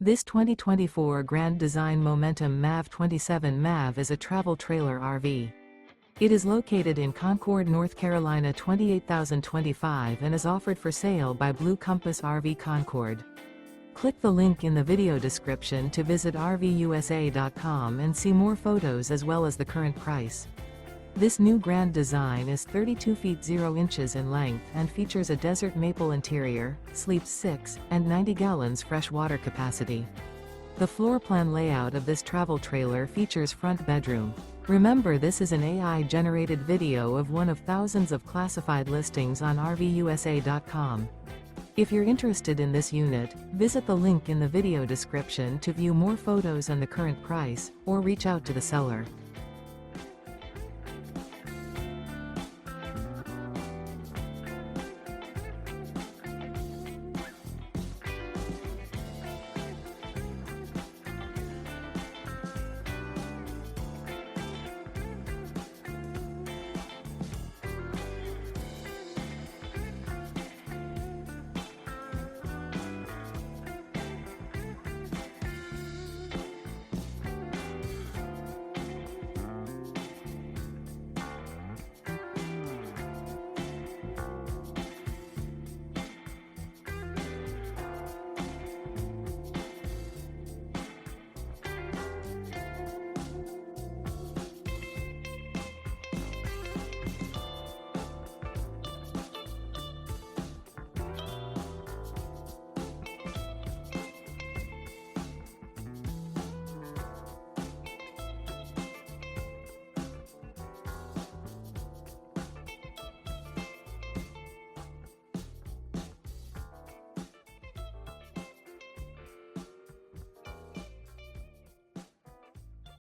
This 2024 Grand Design Momentum MAV 27 MAV is a travel trailer RV. It is located in Concord, North Carolina 28025 and is offered for sale by Blue Compass RV Concord. Click the link in the video description to visit RVUSA.com and see more photos as well as the current price. This new Grand Design is 32 feet 0 inches in length and features a desert maple interior, sleeps 6 and 90 gallons fresh water capacity. The floor plan layout of this travel trailer features front bedroom. Remember, this is an AI-generated video of one of thousands of classified listings on RVUSA.com. If you're interested in this unit, visit the link in the video description to view more photos and the current price, or reach out to the seller.